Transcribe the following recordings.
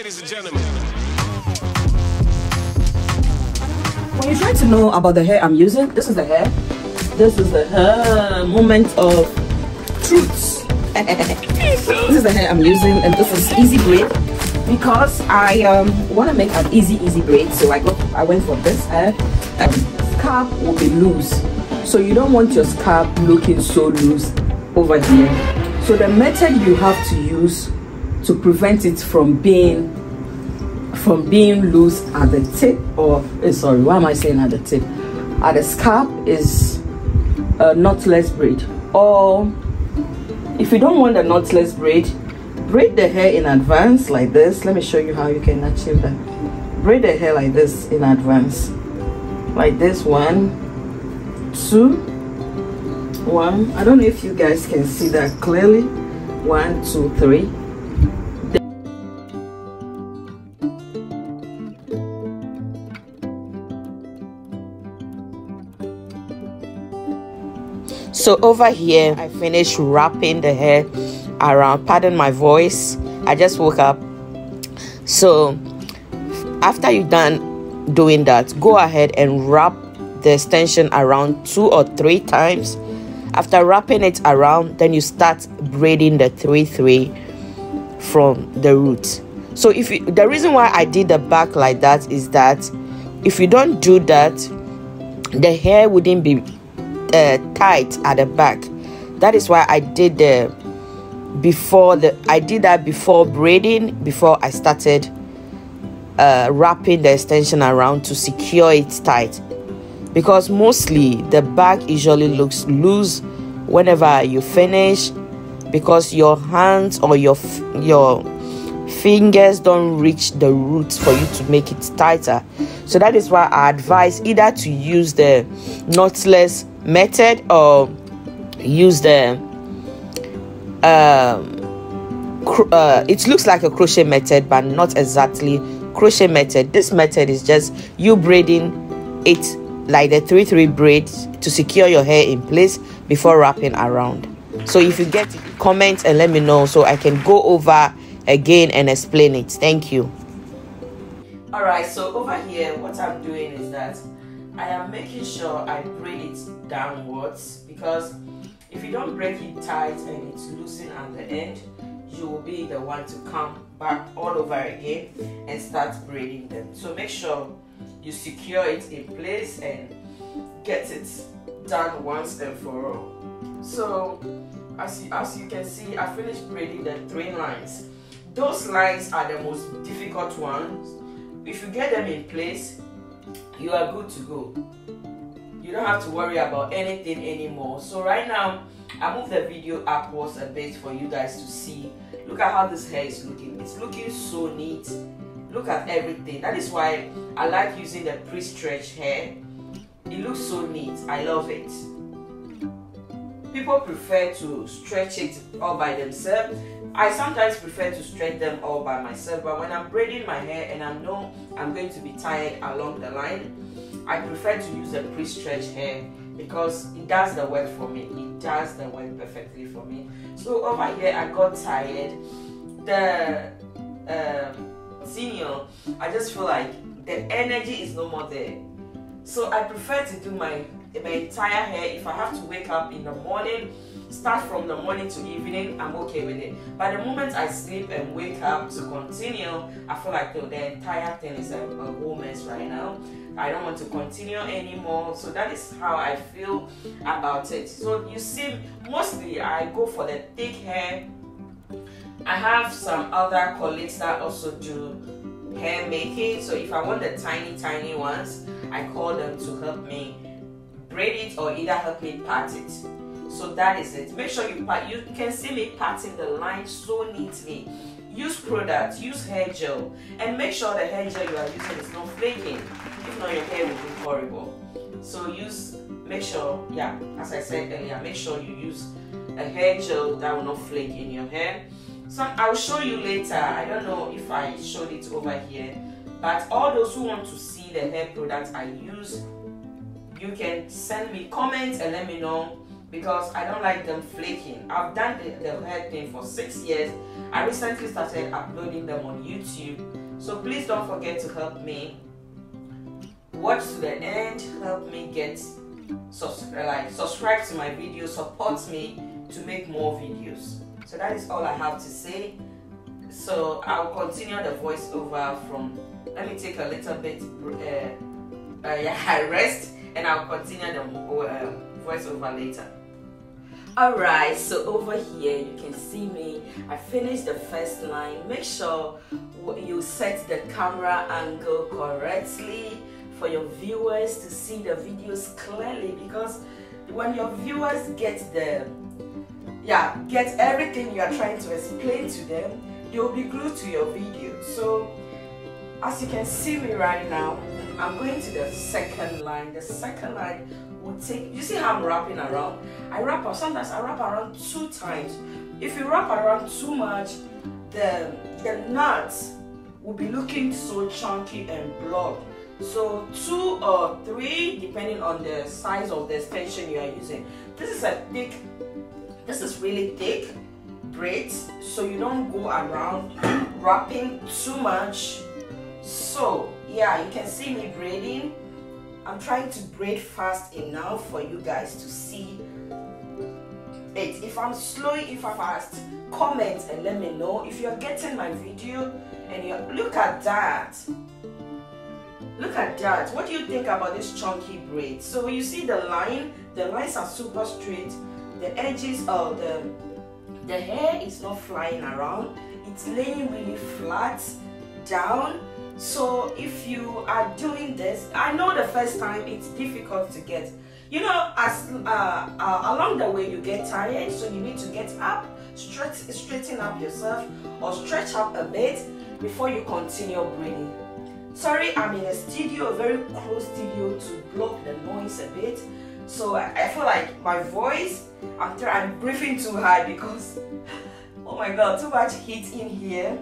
Ladies and gentlemen. When you're trying to know about the hair I'm using, this is the hair. This is the hair moment of truth. This is the hair I'm using, and this is easy braid because I want to make an easy braid. So I went for this hair. Scalp will be loose, so you don't want your scalp looking so loose over here. So the method you have to use to prevent it from being loose at the tip, or sorry, why am I saying at the tip? At the scalp is a knotless braid. Or if you don't want a knotless braid, braid the hair in advance like this. Let me show you how you can achieve that. Braid the hair like this in advance, like this. 1, 2, 1. I don't know if you guys can see that clearly. 1, 2, 3. So over here, I finished wrapping the hair around. Pardon my voice, I just woke up. So after you're done doing that, go ahead and wrap the extension around 2 or 3 times. After wrapping it around, then you start braiding the 3-3 from the root. So the reason why I did the back like that is that if you don't do that, the hair wouldn't be tight at the back. That is why I did that before braiding, before I started wrapping the extension around to secure it tight, because mostly the back usually looks loose whenever you finish, because your hands or your fingers don't reach the roots for you to make it tighter. So that is why I advise either to use the knotless method or use the it looks like a crochet method, but not exactly crochet method. This method is just you braiding it like the 3-3 braids to secure your hair in place before wrapping around. So if you get comments and let me know so I can go over again and explain it. Thank you. All right, so over here what I'm doing is that I am making sure I braid it downwards, because if you don't break it tight and it's loosened at the end, you will be the one to come back all over again and start braiding them. So make sure you secure it in place and get it done once and for all. So as you can see, I finished braiding the 3 lines. Those lines are the most difficult ones. If you get them in place, you are good to go. You don't have to worry about anything anymore. So right now, I move the video upwards a bit for you guys to see. Look at how this hair is looking. It's looking so neat. Look at everything. That is why I like using the pre-stretch hair. It looks so neat. I love it. People prefer to stretch it all by themselves. I sometimes prefer to stretch them all by myself, but when I'm braiding my hair and I know I'm going to be tired along the line, I prefer to use a pre-stretch hair because it does the work for me. It does the work perfectly for me. So over here I got tired. The senior, I just feel like the energy is no more there. So I prefer to do my entire hair. If I have to wake up in the morning, start from the morning to evening, I'm okay with it. But the moment I sleep and wake up to continue, I feel like the entire thing is a whole mess right now. I don't want to continue anymore. So that is how I feel about it. So you see, mostly I go for the thick hair. I have some other colleagues that also do hair making. So if I want the tiny ones, I call them to help me braid it or either help me part it. So that is it. Make sure you part. You can see me parting the line so neatly. Use product, use hair gel, and make sure the hair gel you are using is not flaking. If not, your hair will be horrible. So make sure, yeah, as I said earlier, make sure you use a hair gel that will not flake in your hair. So I'll show you later. I don't know if I showed it over here, but all those who want to see the hair products I use, you can send me comments and let me know because I don't like them flaking. I've done the hair thing for 6 years. I recently started uploading them on YouTube. So please don't forget to help me. Watch to the end, help me get subscribe to my videos, support me to make more videos. So that is all I have to say. So I'll continue the voiceover from, let me take a little bit rest, and I'll continue the voiceover later. Alright, so over here you can see me. I finished the first line. Make sure you set the camera angle correctly for your viewers to see the videos clearly, because when your viewers get everything you are trying to explain to them, they'll be glued to your video. So as you can see me right now, I'm going to the second line. The second line will take, you see how I'm wrapping around? Sometimes I wrap around 2 times. If you wrap around too much, the knots will be looking so chunky and blocked. So 2 or 3, depending on the size of the extension you are using. This is really thick braids, so you don't go around wrapping too much. So yeah, you can see me braiding. I'm trying to braid fast enough for you guys to see it. If I'm slow, if I'm fast, comment and let me know. If you're getting my video and you look at that. Look at that. What do you think about this chunky braid? So you see the lines are super straight. The edges of the hair is not flying around. It's laying really flat down. So if you are doing this, I know the first time it's difficult to get. You know, as along the way you get tired, so you need to get up, straighten up yourself, or stretch up a bit before you continue braiding. Sorry, I'm in a studio, a very close studio, to block the noise a bit. So I feel like my voice, I'm breathing too high because, oh my god, too much heat in here.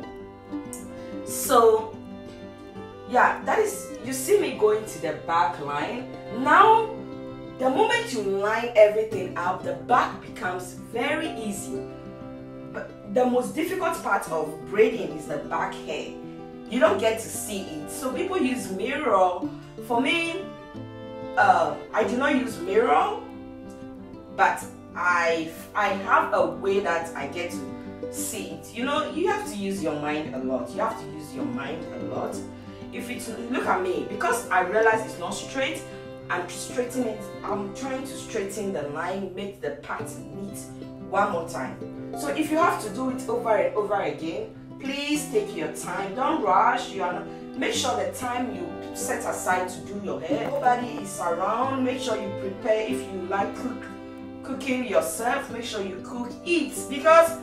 So yeah, that is, you see me going to the back line. Now, the moment you line everything up, the back becomes very easy. But the most difficult part of braiding is the back hair. You don't get to see it. So people use mirror. For me, I do not use mirror, but I have a way that I get to see it. You know, you have to use your mind a lot. You have to use your mind a lot. If it's, look at me, because I realize it's not straight, I'm straightening it. I'm trying to straighten the line, make the parts neat one more time. So if you have to do it over and over again, please take your time. Don't rush. Make sure the time you set aside to do your hair, nobody is around. Make sure you prepare. If you like cooking yourself, make sure you cook, eat, because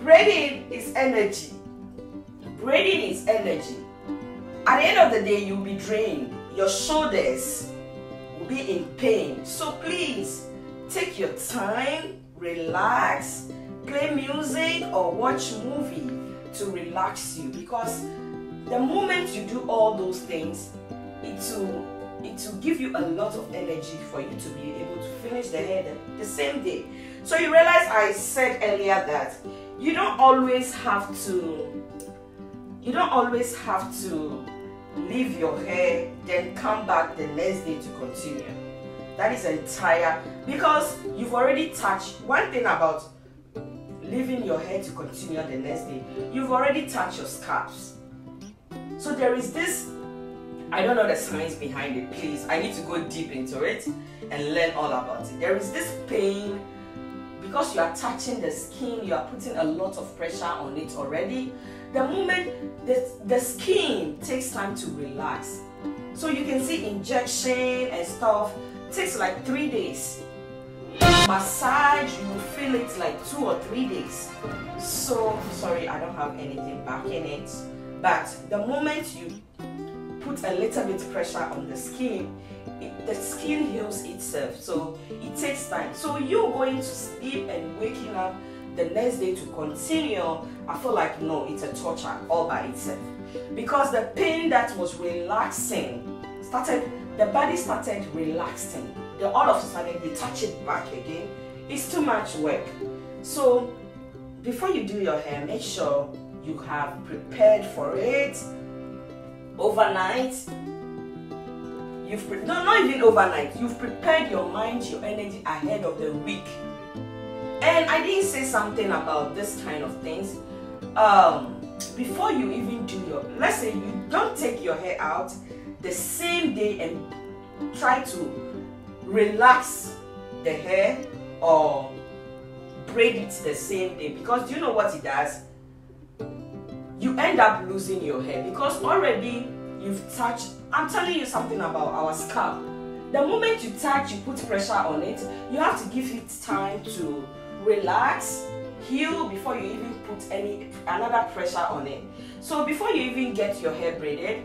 braiding is energy. Braiding is energy. At the end of the day, you'll be drained. Your shoulders will be in pain. So please take your time, relax, play music or watch movie to relax you, because the moment you do all those things, it will give you a lot of energy for you to be able to finish the hair the same day. So you realize I said earlier that you don't always have to leave your hair then come back the next day to continue. That is entire, because you've already touched one thing about leaving your hair to continue the next day. You've already touched your scalps. So there is this, I don't know the science behind it, please. I need to go deep into it and learn all about it. There is this pain because you are touching the skin, you are putting a lot of pressure on it already. The moment the skin takes time to relax. So you can see injection and stuff takes like 3 days. Massage, you will feel it like 2 or 3 days. So sorry, I don't have anything back in it, but the moment you put a little bit pressure on the skin, the skin heals itself. So it takes time. So you going to sleep and waking up the next day to continue, I feel like no, it's a torture all by itself, because the pain that was relaxing the body started relaxing. then all of a sudden you touch it back again. It's too much work. So before you do your hair, make sure you have prepared for it overnight. Not even overnight. You've prepared your mind, your energy ahead of the week. And I didn't say something about this kind of things. Before you even do your, let's say you don't take your hair out the same day and try to relax the hair or braid it the same day, because do you know what it does? You end up losing your hair because already you've touched. I'm telling you something about our scalp. The moment you touch, you put pressure on it, you have to give it time to relax, heal before you even put another pressure on it. So before you even get your hair braided,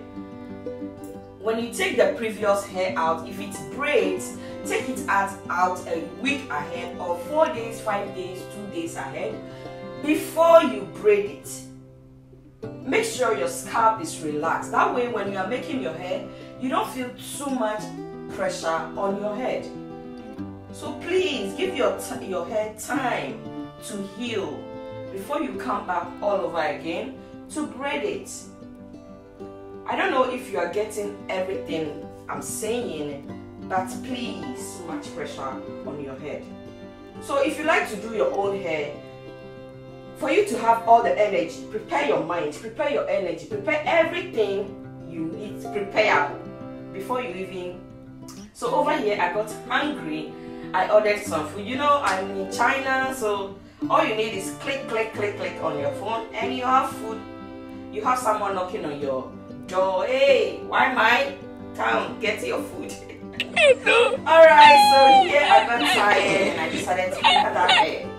when you take the previous hair out, if it's braids, take it out a week ahead or 4 days, 5 days, 2 days ahead before you braid it. Make sure your scalp is relaxed. That way when you are making your hair, you don't feel too much pressure on your head. So please give your hair time to heal before you come back all over again to braid it. I don't know if you are getting everything I'm saying, but please, too much pressure on your head. So if you like to do your own hair, for you to have all the energy, prepare your mind, prepare your energy, prepare everything you need to prepare before you even. So over here I got hungry. I ordered some food. You know, I'm in China, so all you need is click, click, click, click on your phone and you have food. You have someone knocking on your door. Hey, why mine? Come get your food. Alright, so here I got tired and I decided to look at that hair.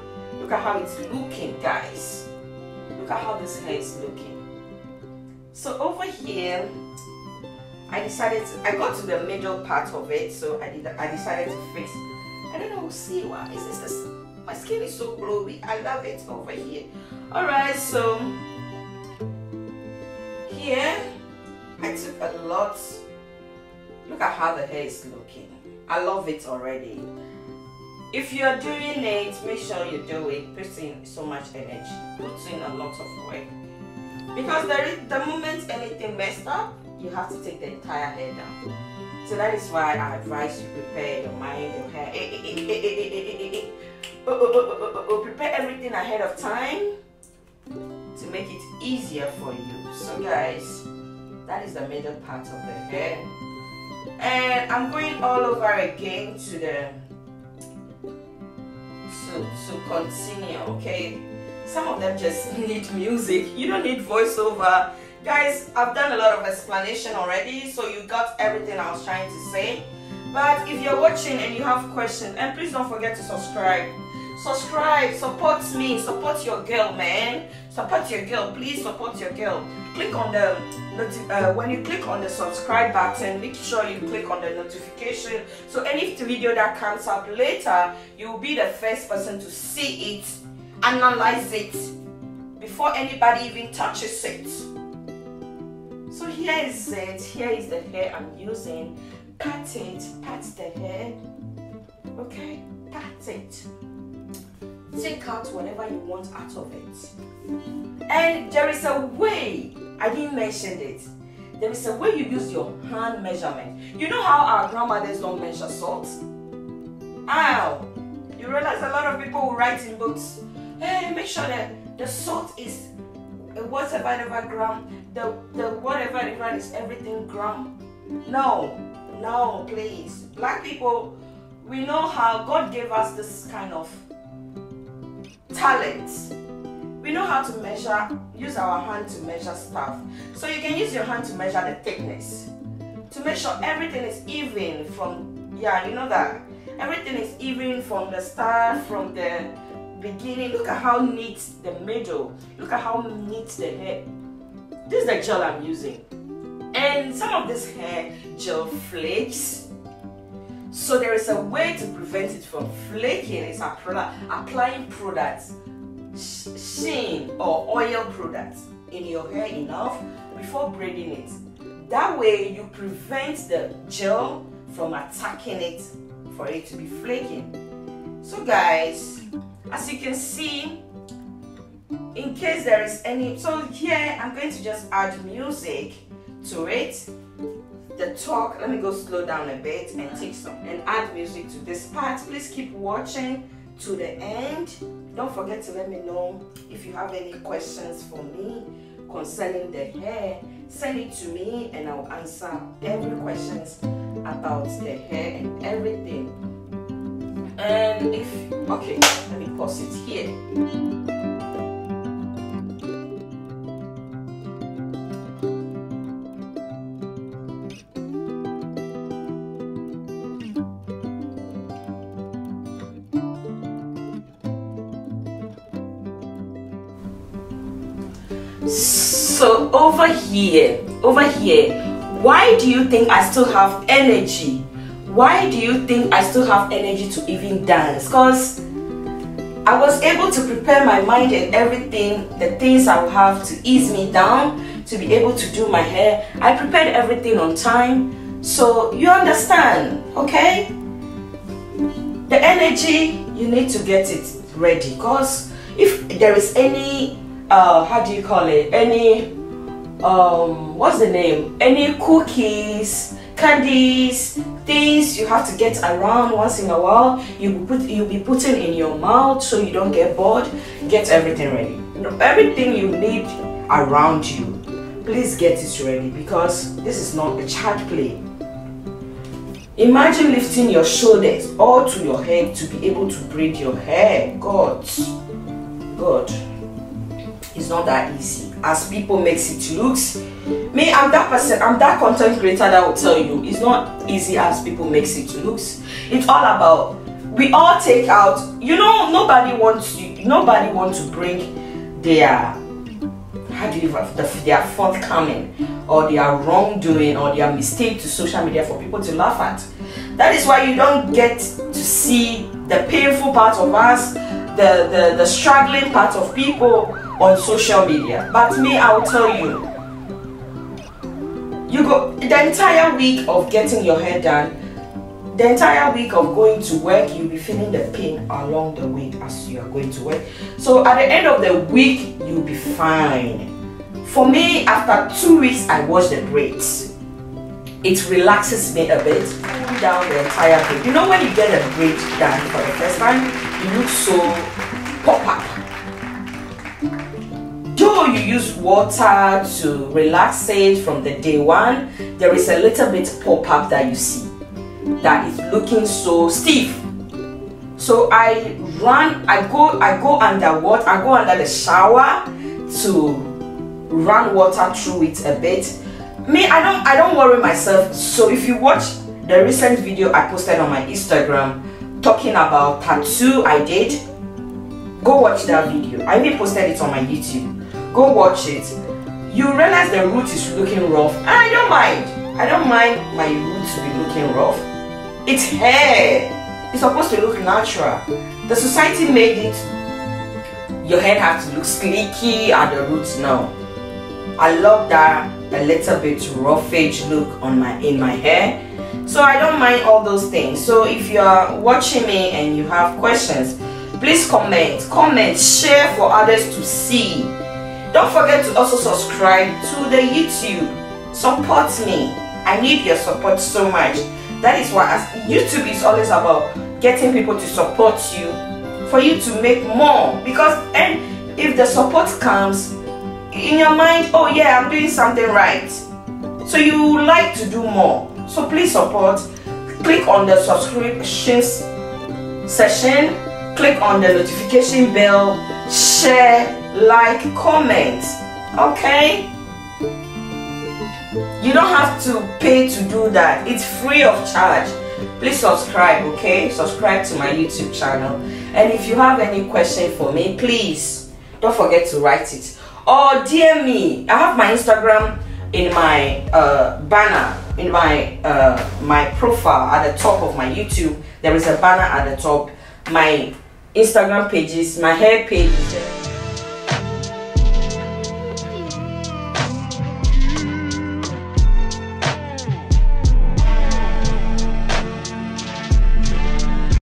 Look at how it's looking, guys. Look at how this hair is looking. So over here, I got to the middle part of it, so I decided to fix. I don't know, see why is this? My skin is so glowy. I love it over here. Alright, so here I took a lot. Look at how the hair is looking. I love it already. If you are doing it, make sure you do it. Put in so much energy. Put in a lot of work. Because the moment anything messed up, you have to take the entire hair down. So that is why I advise you prepare your mind, your hair. Prepare everything ahead of time to make it easier for you. So guys, that is the middle part of the hair. And I'm going all over again to continue, okay? Some of them just need music. You don't need voiceover. Guys, I've done a lot of explanation already, so you got everything I was trying to say. But if you're watching and you have questions, and please don't forget to subscribe. Subscribe, support me, support your girl, man. Support your girl, please support your girl. Click on the when you click on the subscribe button, make sure you click on the notification, so any video that comes up later, you will be the first person to see it, analyze it before anybody even touches it. So here is it. Here is the hair I'm using. Pat the hair. Okay, pat it. Take out whatever you want out of it. And there is a way, I didn't mention it. There is a way you use your hand measurement. You know how our grandmothers don't measure salt? Ow! You realize a lot of people will write in books, hey, make sure that the salt is whatever gram, the whatever is everything gram. No, please. Black people, we know how God gave us this kind of talent. We know how to measure, use our hand to measure stuff. So you can use your hand to measure the thickness, to make sure everything is even from, yeah, you know that. Everything is even from the start, from the beginning. Look at how neat the middle. Look at how neat the hair. This is the gel I'm using. And some of this hair gel flakes. So there is a way to prevent it from flaking. It's applying products, sheen or oil products in your hair enough before braiding it. That way you prevent the gel from attacking it for it to be flaking. So guys, as you can see, in case there is any, so here I'm going to just add music to it. The talk, let me go slow down a bit and take some and add music to this part. Please keep watching to the end. Don't forget to let me know if you have any questions for me concerning the hair. Send it to me and I'll answer every questions about the hair and everything. And if, okay, let me pause it here. So over here, why do you think I still have energy? Why do you think I still have energy to even dance? Because I was able to prepare my mind and everything, the things I will have to ease me down to be able to do my hair. I prepared everything on time, so you understand, okay? The energy, you need to get it ready, because if there is any how do you call it, any what's the name, any cookies, candies, things you have to get around once in a while, you'll be putting in your mouth so you don't get bored. Get everything ready. Everything you need around you, please get it ready, because this is not a child play. Imagine lifting your shoulders all to your head to be able to braid your hair. God, it's not that easy as people makes it looks. Me, I'm that person, I'm that content creator that will tell you it's not easy as people makes it looks. It's all about, we all take out, you know, nobody wants to bring their, how do you, their forthcoming or their wrongdoing or their mistake to social media for people to laugh at. That is why you don't get to see the painful part of us, the struggling part of people on social media. But me, I will tell you, you go the entire week of getting your hair done, the entire week of going to work, you'll be feeling the pain along the way as you are going to work. So at the end of the week, you'll be fine. For me, after 2 weeks, I wash the braids. It relaxes me a bit, cool down the entire braid. You know, when you get a braid done for the first time, you look so pop up. Though you use water to relax it from the day one, there is a little bit pop up that you see that is looking so stiff. So I go under water, I go under the shower to run water through it a bit. Me, I don't worry myself. So if you watch the recent video I posted on my Instagram talking about tattoo I did, go watch that video. I even posted it on my YouTube. Go watch it. You realize the root is looking rough, and I don't mind. I don't mind my root to be looking rough. It's hair. It's supposed to look natural. The society made it. Your hair has to look sleeky at the roots now. I love that a little bit roughage look on in my hair. So I don't mind all those things. So if you are watching me and you have questions, please comment, share for others to see. Don't forget to also subscribe to the YouTube. Support me. I need your support so much. That is why YouTube is always about getting people to support you, for you to make more. Because if the support comes in your mind, oh yeah, I'm doing something right, so you like to do more. So please support. Click on the subscriptions section, click on the notification bell, share, like, comment. Okay, you don't have to pay to do that. It's free of charge. Please subscribe. Okay, subscribe to my YouTube channel. And if you have any question for me, please don't forget to write it or DM me. I have my Instagram in my banner, in my profile at the top of my YouTube. There is a banner at the top. My Instagram pages, my hair page.